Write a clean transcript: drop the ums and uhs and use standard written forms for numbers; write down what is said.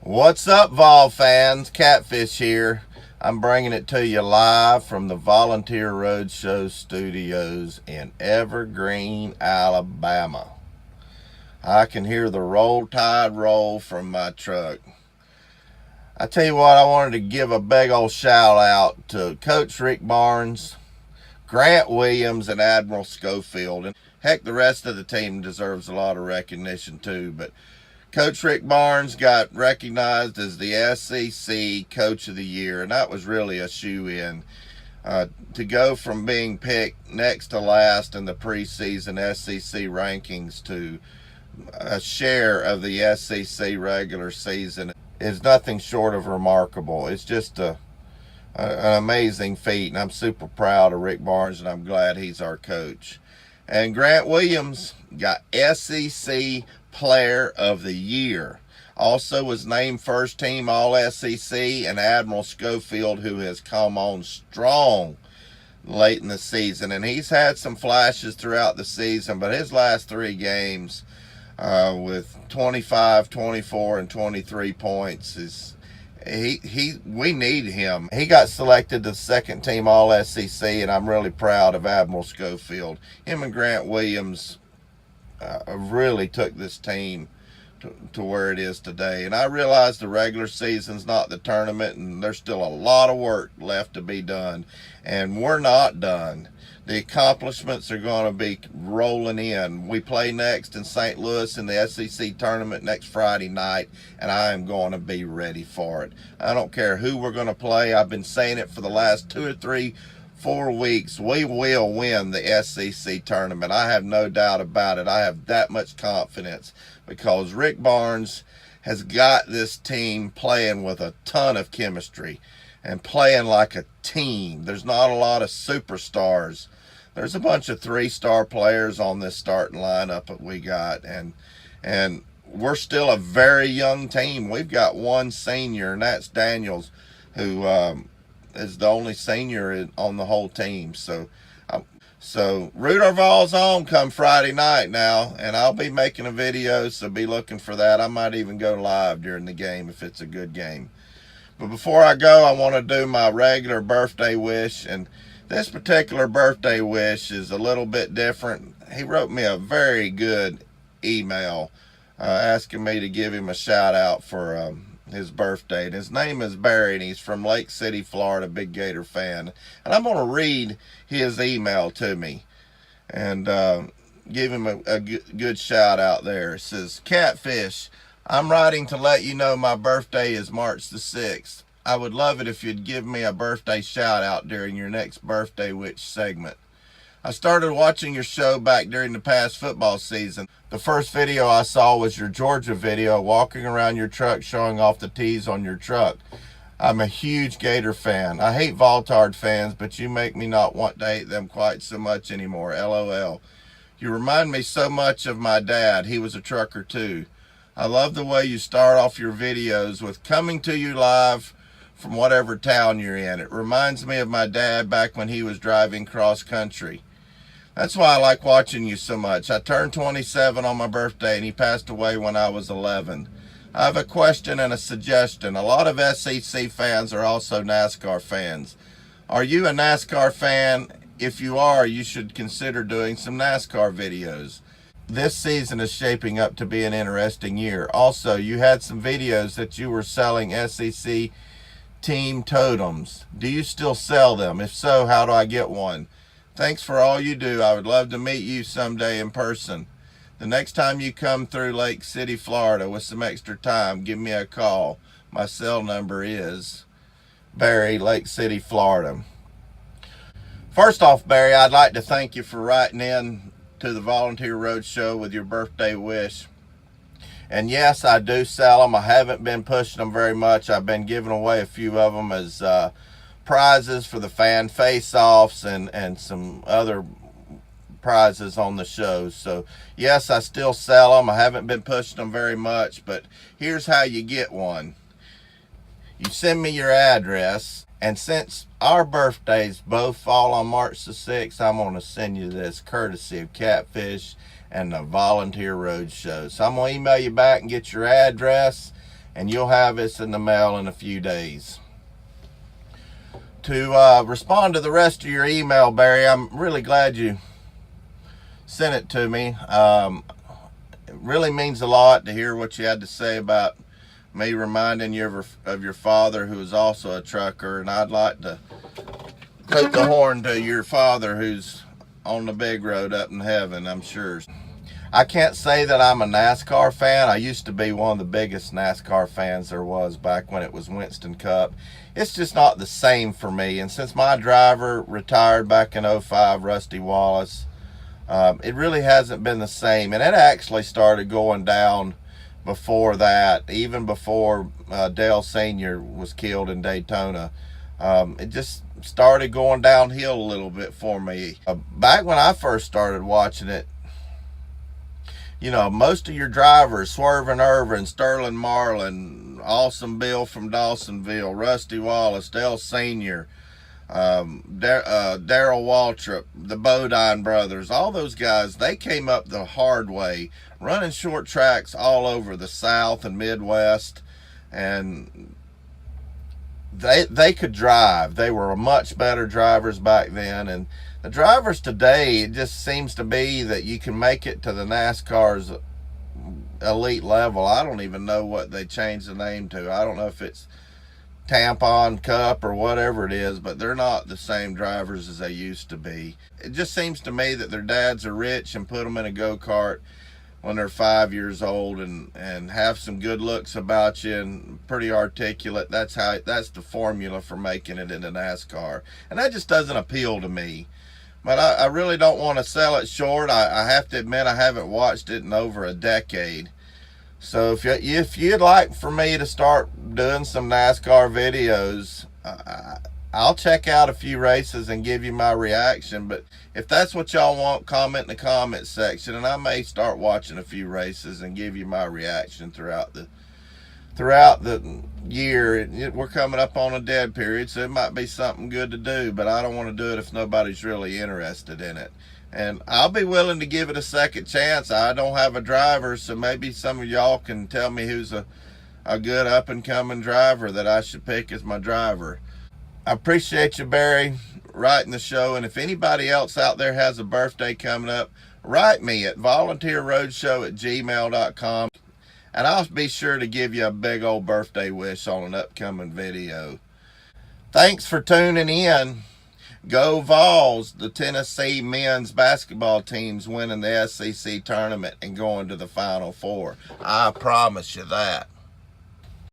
What's up, Vol fans? Catfish here. I'm bringing it to you live from the Volunteer Roadshow Studios in Evergreen, Alabama. I can hear the roll tide roll from my truck. I tell you what, I wanted to give a big old shout out to Coach Rick Barnes, Grant Williams, and Admiral Schofield. And heck, the rest of the team deserves a lot of recognition too, but Coach Rick Barnes got recognized as the SEC Coach of the Year, and that was really a shoe-in. To go from being picked next to last in the preseason SEC rankings to a share of the SEC regular season is nothing short of remarkable. It's just an amazing feat, and I'm super proud of Rick Barnes, and I'm glad he's our coach. And Grant Williams got SEC Player of the Year. Also was named first team All-SEC, and Admiral Schofield, who has come on strong late in the season. And he's had some flashes throughout the season, but his last three games with 25, 24, and 23 points is we need him. He got selected to second team All-SEC, and I'm really proud of Admiral Schofield. Him and Grant Williams really took this team to where it is today. And I realize the regular season's not the tournament, and there's still a lot of work left to be done, and we're not done. The accomplishments are going to be rolling in. We play next in St. Louis in the SEC tournament next Friday night, and I am going to be ready for it. I don't care who we're going to play. I've been saying it for the last 2 or 3 4 weeks. We will win the SEC tournament. I have no doubt about it. I have that much confidence because Rick Barnes has got this team playing with a ton of chemistry and playing like a team. There's not a lot of superstars. There's a bunch of 3-star players on this starting lineup that we got, and we're still a very young team. We've got one senior, and that's Daniels, who is the only senior on the whole team. So root our Vols on come Friday night now, and I'll be making a video, so be looking for that. I might even go live during the game if it's a good game. But before I go, I want to do my regular birthday wish, and this particular birthday wish is a little bit different. He wrote me a very good email asking me to give him a shout out for his birthday. And his name is Barry, and he's from Lake City, Florida, big Gator fan. And I'm going to read his email to me and give him a good shout out there. It says, Catfish, I'm writing to let you know my birthday is March the 6th. I would love it if you'd give me a birthday shout out during your next Birthday Witch segment. I started watching your show back during the past football season. The first video I saw was your Georgia video, walking around your truck showing off the tees on your truck. I'm a huge Gator fan. I hate Voltard fans, but you make me not want to hate them quite so much anymore. LOL. You remind me so much of my dad. He was a trucker too. I love the way you start off your videos with coming to you live from whatever town you're in. It reminds me of my dad back when he was driving cross country. That's why I like watching you so much. I turned 27 on my birthday, and he passed away when I was 11. I have a question and a suggestion. A lot of SEC fans are also NASCAR fans. Are you a NASCAR fan? If you are, you should consider doing some NASCAR videos. This season is shaping up to be an interesting year. Also, you had some videos that you were selling SEC team totems. Do you still sell them? If so, how do I get one? Thanks for all you do. I would love to meet you someday in person. The next time you come through Lake City, Florida with some extra time, give me a call. My cell number is Barry, Lake City, Florida. First off, Barry, I'd like to thank you for writing in to the Volunteer Roadshow with your birthday wish. And yes, I do sell them. I haven't been pushing them very much. I've been giving away a few of them as prizes for the fan face-offs and some other prizes on the show. So yes, I still sell them. I haven't been pushing them very much, but here's how you get one. You send me your address, and since our birthdays both fall on March the 6th, I'm going to send you this courtesy of Catfish and the Volunteer Roadshow. So I'm going to email you back and get your address, and you'll have this in the mail in a few days. To respond to the rest of your email, Barry, I'm really glad you sent it to me. It really means a lot to hear what you had to say about me reminding you of your father, who is also a trucker, and I'd like to toot the horn to your father, who's on the big road up in heaven, I'm sure. I can't say that I'm a NASCAR fan. I used to be one of the biggest NASCAR fans there was back when it was Winston Cup. It's just not the same for me, and since my driver retired back in '05, Rusty Wallace, it really hasn't been the same, and it actually started going down before that, even before Dale Sr. was killed in Daytona. It just started going downhill a little bit for me. Back when I first started watching it, you know, most of your drivers, Swervin' Irvin, Sterling Marlin, Awesome Bill from Dawsonville, Rusty Wallace, Dale Sr., Darrell Waltrip, the Bodine brothers, all those guys, they came up the hard way, running short tracks all over the South and Midwest, and they could drive. They were much better drivers back then, and the drivers today, it just seems to be that you can make it to the NASCAR's elite level. I don't even know what they changed the name to. I don't know if it's Tampon Cup or whatever it is, but they're not the same drivers as they used to be. It just seems to me that their dads are rich and put them in a go-kart when they're 5 years old, and have some good looks about you and pretty articulate. That's the formula for making it into NASCAR, and that just doesn't appeal to me. But I really don't want to sell it short. I have to admit I haven't watched it in over a decade. So if you'd like for me to start doing some NASCAR videos, I'll check out a few races and give you my reaction. But if that's what y'all want, comment in the comment section, and I may start watching a few races and give you my reaction throughout the year. We're coming up on a dead period, so it might be something good to do, but I don't want to do it if nobody's really interested in it. And I'll be willing to give it a second chance. I don't have a driver, so maybe some of y'all can tell me who's a good up-and-coming driver that I should pick as my driver. I appreciate you, Barry, writing the show, and if anybody else out there has a birthday coming up, write me at volunteerroadshow@gmail.com. and I'll be sure to give you a big old birthday wish on an upcoming video. Thanks for tuning in. Go Vols! The Tennessee men's basketball team's winning the SEC tournament and going to the Final Four. I promise you that.